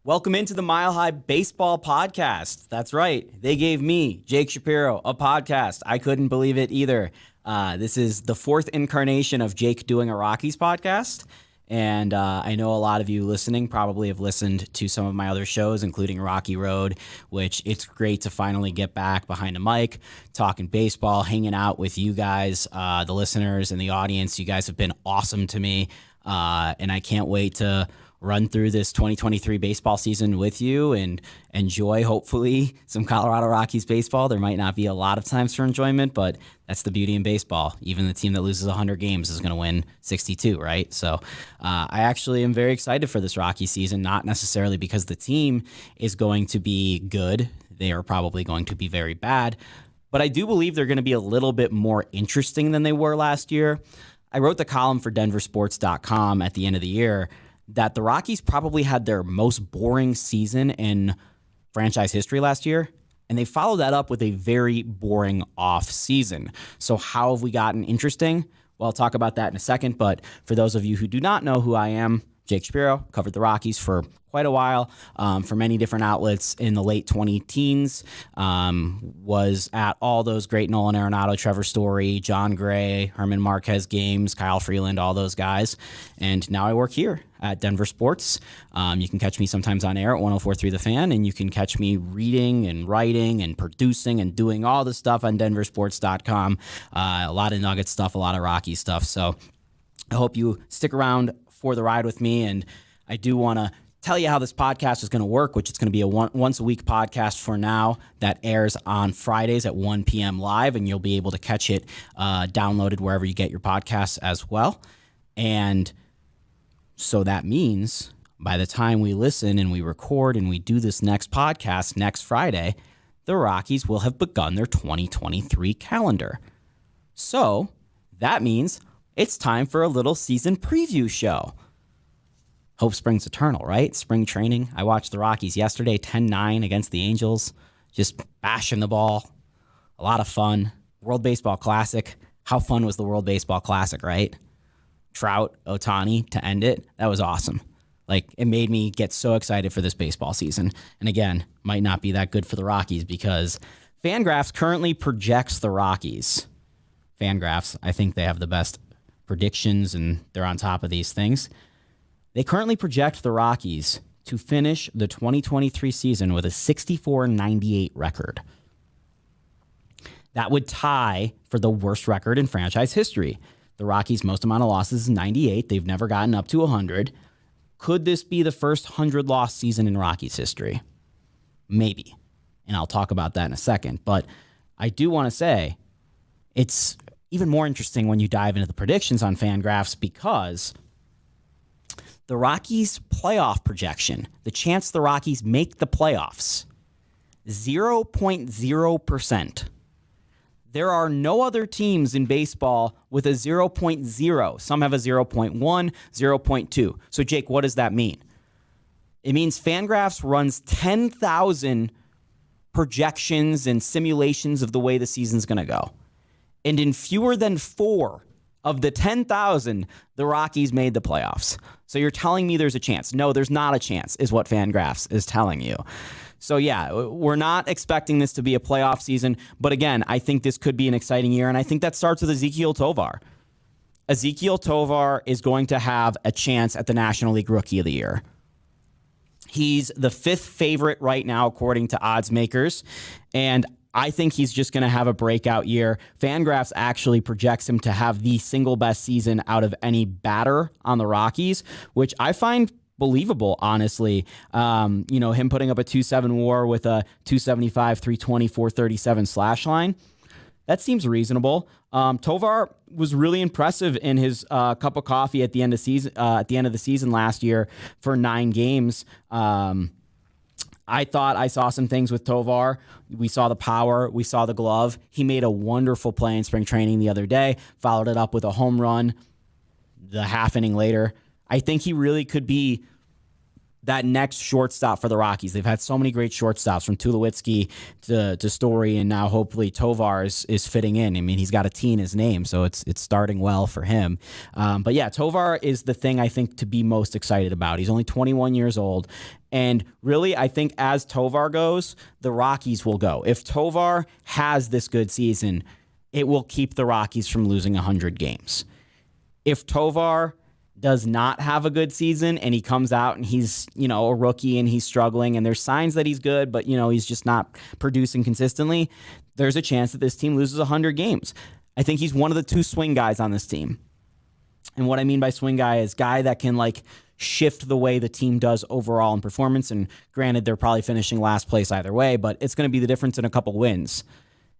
Welcome into the Mile High Baseball Podcast. That's right. They gave me, Jake Shapiro, a podcast. I couldn't believe it either. This is the fourth incarnation of Jake doing a Rockies podcast. And I know a lot of you listening probably have listened to some of my other shows, including Rocky Road, which it's great to finally get back behind a mic, talking baseball, hanging out with you guys, the listeners and the audience. You guys have been awesome to me. And I can't wait to run through this 2023 baseball season with you and enjoy, hopefully, some Colorado Rockies baseball. There might not be a lot of times for enjoyment, but that's the beauty in baseball. Even the team that loses 100 games is going to win 62, right? So I actually am very excited for this Rocky season, not necessarily because the team is going to be good. They are probably going to be very bad, but I do believe they're going to be a little bit more interesting than they were last year. I wrote the column for denversports.com at the end of the year that the Rockies probably had their most boring season in franchise history last year, and they followed that up with a very boring off season. So how have we gotten interesting? Well, I'll talk about that in a second, but for those of you who do not know who I am, Jake Shapiro, covered the Rockies for quite a while for many different outlets in the late 20-teens, was at all those great Nolan Arenado, Trevor Story, John Gray, Herman Marquez games, Kyle Freeland, all those guys. And now I work here at Denver Sports. You can catch me sometimes on air at 104.3 The Fan, and you can catch me reading and writing and producing and doing all the stuff on denversports.com. A lot of Nugget stuff, a lot of Rocky stuff. So I hope you stick around for the ride with me, and I do want to tell you how this podcast is going to work, which it's going to be a once a week podcast for now that airs on Fridays at 1 p.m. live, and you'll be able to catch it downloaded wherever you get your podcasts as well. And so that means by the time we listen and we record and we do this next podcast next Friday, the Rockies will have begun their 2023 calendar. So that means it's time for a little season preview show. Hope springs eternal, right? Spring training. I watched the Rockies yesterday, 10-9 against the Angels, just bashing the ball. A lot of fun. World Baseball Classic. How fun was the World Baseball Classic, right? Trout, Ohtani to end it. That was awesome. Like, it made me get so excited for this baseball season. And again, might not be that good for the Rockies because Fangraphs currently projects the Rockies. Fangraphs, I think they have the best predictions and they're on top of these things. They currently project the Rockies to finish the 2023 season with a 64-98 record. That would tie for the worst record in franchise history. The Rockies' most amount of losses is 98. They've never gotten up to 100. Could this be the first 100-loss season in Rockies history? Maybe. And I'll talk about that in a second. But I do want to say it's even more interesting when you dive into the predictions on Fangraphs because the Rockies' playoff projection, the chance the Rockies make the playoffs, 0.0%. There are no other teams in baseball with a 0.0. Some have a 0.1, 0.2. So, Jake, what does that mean? It means Fangraphs runs 10,000 projections and simulations of the way the season's going to go. And in fewer than 4 of the 10,000, the Rockies made the playoffs. So you're telling me there's a chance. No, there's not a chance, is what Fangraphs is telling you. So yeah, we're not expecting this to be a playoff season. But again, I think this could be an exciting year. And I think that starts with Ezequiel Tovar. Ezequiel Tovar is going to have a chance at the National League Rookie of the Year. He's the 5th favorite right now, according to odds makers. And I think he's just going to have a breakout year. Fangraphs actually projects him to have the single best season out of any batter on the Rockies, which I find believable, honestly. Him putting up a 2.7 WAR with a 275, 320, 437 slash line. That seems reasonable. Tovar was really impressive in his cup of coffee at the end of the season last year for 9 games. I thought I saw some things with Tovar. We saw the power. We saw the glove. He made a wonderful play in spring training the other day, followed it up with a home run the half inning later. I think he really could be that next shortstop for the Rockies. They've had so many great shortstops, from Tulowitzki to Story, and now hopefully Tovar is fitting in. I mean, he's got a T in his name, so it's starting well for him. But yeah, Tovar is the thing I think to be most excited about. He's only 21 years old. And really, I think as Tovar goes, the Rockies will go. If Tovar has this good season, it will keep the Rockies from losing 100 games. If Tovar does not have a good season and he comes out and he's, a rookie and he's struggling and there's signs that he's good, but, he's just not producing consistently, there's a chance that this team loses 100 games. I think he's one of the two swing guys on this team. And what I mean by swing guy is guy that can shift the way the team does overall in performance. And granted, they're probably finishing last place either way, but it's going to be the difference in a couple wins.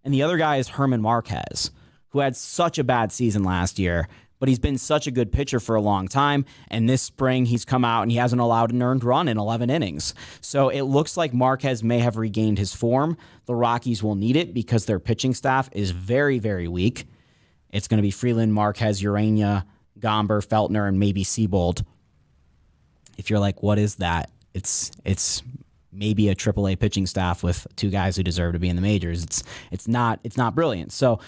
And the other guy is Herman Marquez, who had such a bad season last year, but he's been such a good pitcher for a long time. And this spring, he's come out and he hasn't allowed an earned run in 11 innings. So it looks like Marquez may have regained his form. The Rockies will need it because their pitching staff is very, very weak. It's going to be Freeland, Marquez, Urania, Gomber, Feltner, and maybe Seabold. If you're like, what is that? It's maybe a AAA pitching staff with two guys who deserve to be in the majors. It's not brilliant. So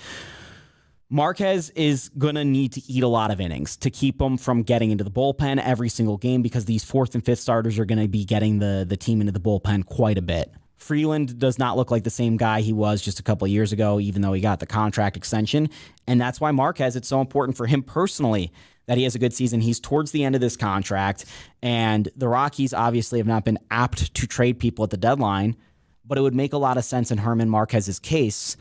Marquez is going to need to eat a lot of innings to keep him from getting into the bullpen every single game, because these fourth and fifth starters are going to be getting the team into the bullpen quite a bit. Freeland does not look like the same guy he was just a couple of years ago, even though he got the contract extension. And that's why Marquez, it's so important for him personally that he has a good season. He's towards the end of this contract, and the Rockies obviously have not been apt to trade people at the deadline, but it would make a lot of sense in Herman Marquez's case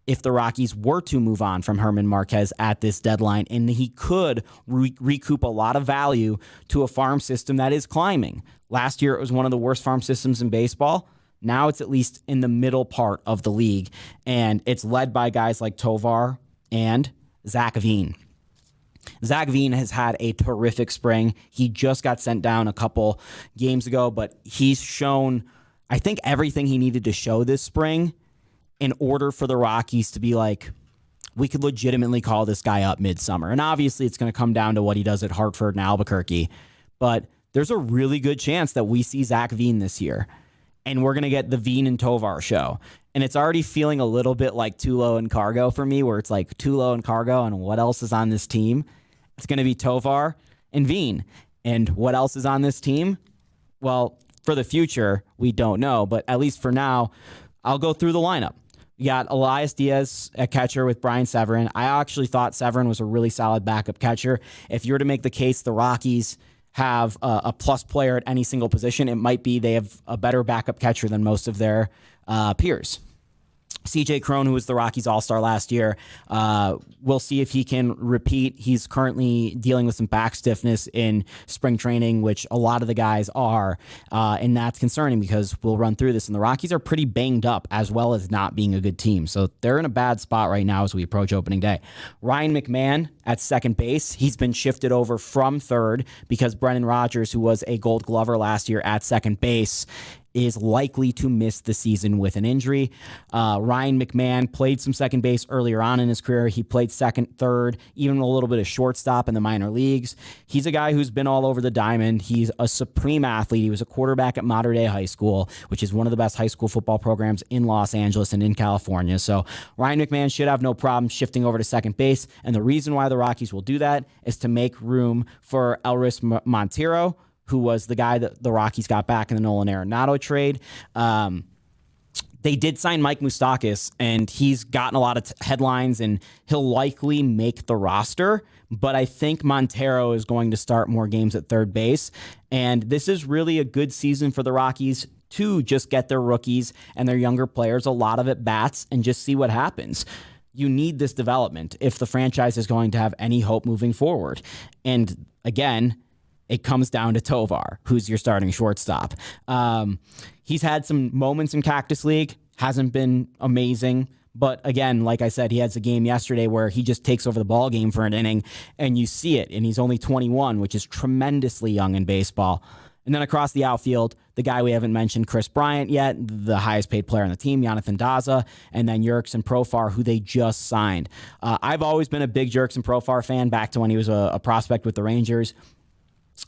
if the Rockies were to move on from Herman Marquez at this deadline, and he could recoup a lot of value to a farm system that is climbing. Last year, it was one of the worst farm systems in baseball. Now it's at least in the middle part of the league, and it's led by guys like Tovar and Zach Veen. Zach Veen has had a terrific spring. He just got sent down a couple games ago, but he's shown, I think, everything he needed to show this spring in order for the Rockies to be like, we could legitimately call this guy up midsummer. And obviously it's going to come down to what he does at Hartford and Albuquerque, but there's a really good chance that we see Zach Veen this year, and we're going to get the Veen and Tovar show. And it's already feeling a little bit like Tulo and Cargo for me, where it's like Tulo and Cargo, and what else is on this team? It's going to be Tovar and Veen. And what else is on this team? Well, for the future, we don't know, but at least for now, I'll go through the lineup. You got Elias Diaz at catcher with Brian Severin. I actually thought Severin was a really solid backup catcher. If you were to make the case the Rockies have a plus player at any single position, it might be they have a better backup catcher than most of their peers. CJ Cron, who was the Rockies All-Star last year, we'll see if he can repeat. He's currently dealing with some back stiffness in spring training, which a lot of the guys are, and that's concerning because we'll run through this, and the Rockies are pretty banged up as well as not being a good team. So they're in a bad spot right now as we approach opening day. Ryan McMahon at second base. He's been shifted over from third because Brennan Rodgers, who was a Gold Glover last year at second base, is likely to miss the season with an injury. Ryan McMahon played some second base earlier on in his career. He played second, third, even a little bit of shortstop in the minor leagues. He's a guy who's been all over the diamond. He's a supreme athlete. He was a quarterback at Mater Dei High School, which is one of the best high school football programs in Los Angeles and in California. So Ryan McMahon should have no problem shifting over to second base. And the reason why the Rockies will do that is to make room for Elris Montero, who was the guy that the Rockies got back in the Nolan Arenado trade. They did sign Mike Moustakas, and he's gotten a lot of headlines, and he'll likely make the roster. But I think Montero is going to start more games at third base. And this is really a good season for the Rockies to just get their rookies and their younger players a lot of at-bats and just see what happens. You need this development if the franchise is going to have any hope moving forward. And again, it comes down to Tovar, who's your starting shortstop. He's had some moments in Cactus League, hasn't been amazing. But again, like I said, he has a game yesterday where he just takes over the ball game for an inning, and you see it. And he's only 21, which is tremendously young in baseball. And then across the outfield, the guy we haven't mentioned, Chris Bryant yet, the highest paid player on the team, Jonathan Daza, and then Jurickson Profar, who they just signed. I've always been a big Jurickson Profar fan back to when he was a prospect with the Rangers.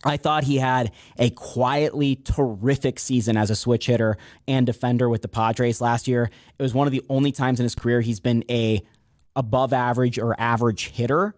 I thought he had a quietly terrific season as a switch hitter and defender with the Padres last year. It was one of the only times in his career he's been a above average or average hitter.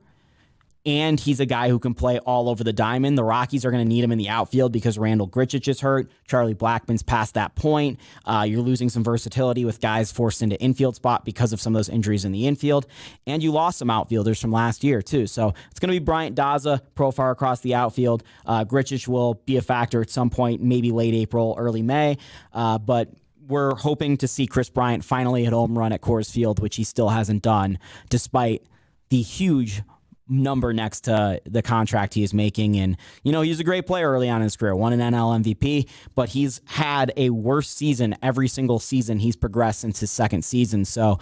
And he's a guy who can play all over the diamond. The Rockies are going to need him in the outfield because Randall Grichuk is hurt. Charlie Blackmon's past that point. You're losing some versatility with guys forced into infield spot because of some of those injuries in the infield. And you lost some outfielders from last year, too. So it's going to be Bryant Daza, profile across the outfield. Grichuk will be a factor at some point, maybe late April, early May. But we're hoping to see Chris Bryant finally hit home run at Coors Field, which he still hasn't done, despite the huge number next to the contract he is making. And, he's a great player early on in his career, won an NL MVP, but he's had a worse season every single season he's progressed since his second season. So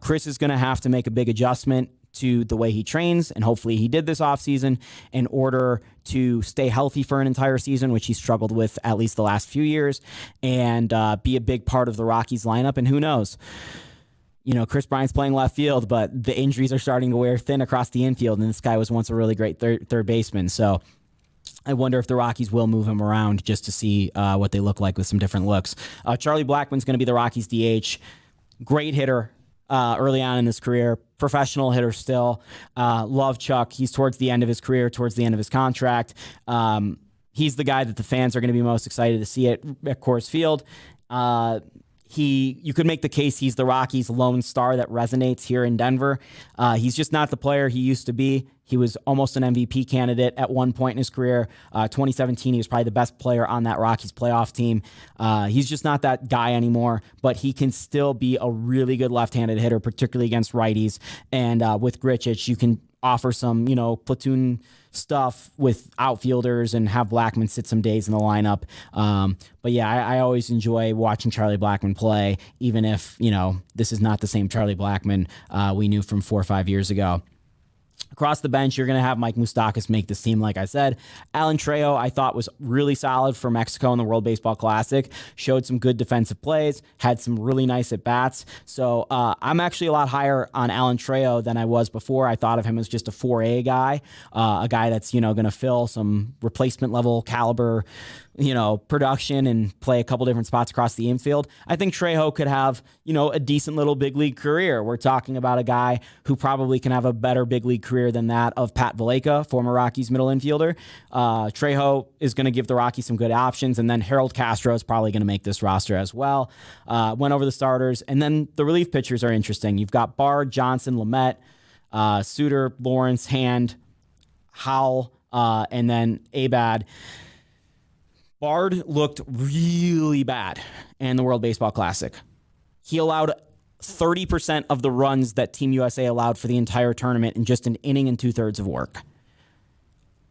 Chris is going to have to make a big adjustment to the way he trains, and hopefully he did this offseason in order to stay healthy for an entire season, which he struggled with at least the last few years, and be a big part of the Rockies lineup. And who knows? Chris Bryant's playing left field, but the injuries are starting to wear thin across the infield, and this guy was once a really great third baseman. So I wonder if the Rockies will move him around just to see what they look like with some different looks. Charlie Blackmon's going to be the Rockies' DH. Great hitter early on in his career. Professional hitter still. Love Chuck. He's towards the end of his career, towards the end of his contract. He's the guy that the fans are going to be most excited to see at Coors Field. You could make the case he's the Rockies' lone star that resonates here in Denver. He's just not the player he used to be. He was almost an MVP candidate at one point in his career. 2017, he was probably the best player on that Rockies playoff team. He's just not that guy anymore, but he can still be a really good left-handed hitter, particularly against righties. And with Grichuk, you can offer some, platoon stuff with outfielders and have Blackmon sit some days in the lineup. But yeah, I always enjoy watching Charlie Blackmon play, even if, this is not the same Charlie Blackmon we knew from 4 or 5 years ago. Across the bench, you're going to have Mike Moustakas make this team, like I said. Alan Trejo, I thought, was really solid for Mexico in the World Baseball Classic. Showed some good defensive plays, had some really nice at-bats. So I'm actually a lot higher on Alan Trejo than I was before. I thought of him as just a 4A guy, a guy that's, going to fill some replacement-level caliber production and play a couple different spots across the infield. I think Trejo could have, a decent little big league career. We're talking about a guy who probably can have a better big league career than that of Pat Valaika, former Rockies middle infielder. Trejo is going to give the Rockies some good options, and then Harold Castro is probably going to make this roster as well. Went over the starters, and then the relief pitchers are interesting. You've got Bard, Johnson, Lamet, Suter, Lawrence, Hand, Howell, and then Abad. Bard looked really bad in the World Baseball Classic. He allowed 30% of the runs that Team USA allowed for the entire tournament in just an inning and 2/3 of work.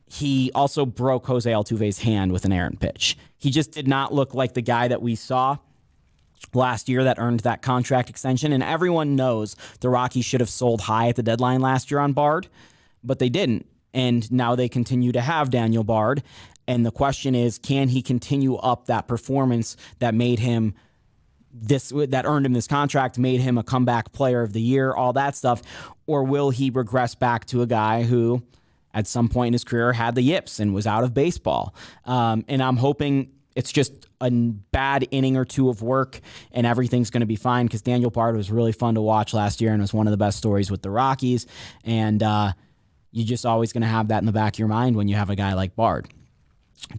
He also broke Jose Altuve's hand with an errant pitch. He just did not look like the guy that we saw last year that earned that contract extension. And everyone knows the Rockies should have sold high at the deadline last year on Bard, but they didn't. And now they continue to have Daniel Bard. And the question is, can he continue up that performance that made him that earned him this contract, made him a comeback player of the year, all that stuff, or will he regress back to a guy who at some point in his career had the yips and was out of baseball? And I'm hoping it's just a bad inning or two of work and everything's going to be fine, because Daniel Bard was really fun to watch last year and was one of the best stories with the Rockies. And you're just always going to have that in the back of your mind when you have a guy like Bard.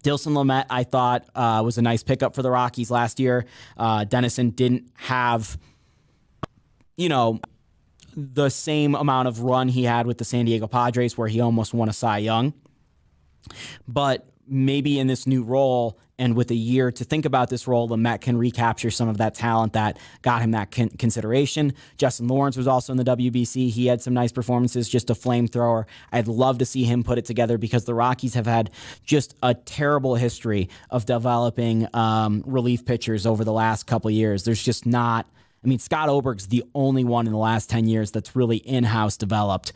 Dilson Lamet, I thought, was a nice pickup for the Rockies last year. Dennison didn't have, the same amount of run he had with the San Diego Padres, where he almost won a Cy Young. But maybe in this new role and with a year to think about this role, Lamet can recapture some of that talent that got him that consideration. Justin Lawrence was also in the WBC. He had some nice performances, just a flamethrower. I'd love to see him put it together, because the Rockies have had just a terrible history of developing relief pitchers over the last couple of years. There's just not I mean, Scott Oberg's the only one in the last 10 years that's really in-house developed.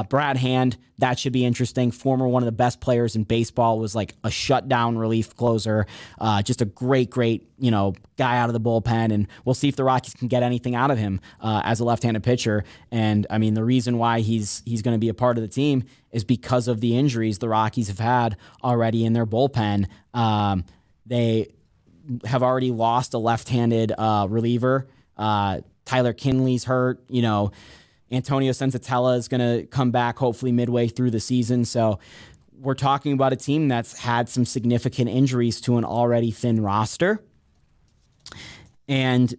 Brad Hand, that should be interesting. Former one of the best players in baseball, was like a shutdown relief closer. Just a great, guy out of the bullpen. And we'll see if the Rockies can get anything out of him as a left-handed pitcher. And I mean, the reason why he's going to be a part of the team is because of the injuries the Rockies have had already in their bullpen. They have already lost a left-handed reliever. Tyler Kinley's hurt. Antonio Sensatella is going to come back hopefully midway through the season. So we're talking about a team that's had some significant injuries to an already thin roster. And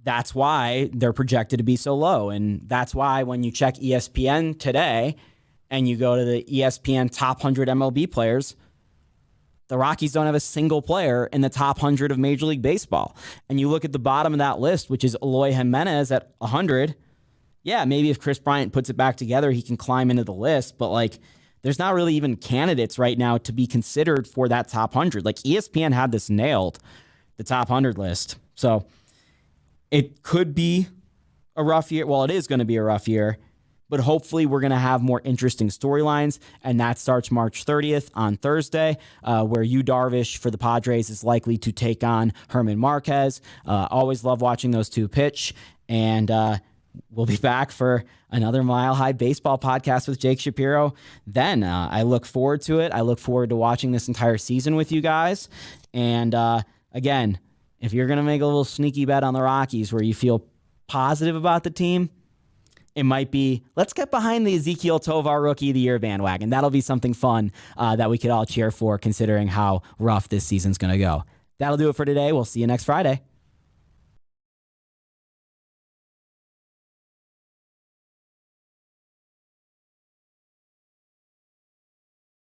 that's why they're projected to be so low. And that's why when you check ESPN today and you go to the ESPN top 100 MLB players, the Rockies don't have a single player in the top 100 of Major League Baseball. And you look at the bottom of that list, which is Eloy Jimenez at 100. Yeah, maybe if Chris Bryant puts it back together, he can climb into the list. But, there's not really even candidates right now to be considered for that top 100. ESPN had this nailed, the top 100 list. So it could be a rough year. Well, it is going to be a rough year. But hopefully we're going to have more interesting storylines, and that starts March 30th on Thursday, where Yu Darvish for the Padres is likely to take on Herman Marquez. Always love watching those two pitch, and we'll be back for another Mile High Baseball podcast with Jake Shapiro. Then I look forward to it. I look forward to watching this entire season with you guys. And again, if you're going to make a little sneaky bet on the Rockies where you feel positive about the team, it might be, let's get behind the Ezequiel Tovar Rookie of the Year bandwagon. That'll be something fun that we could all cheer for, considering how rough this season's going to go. That'll do it for today. We'll see you next Friday.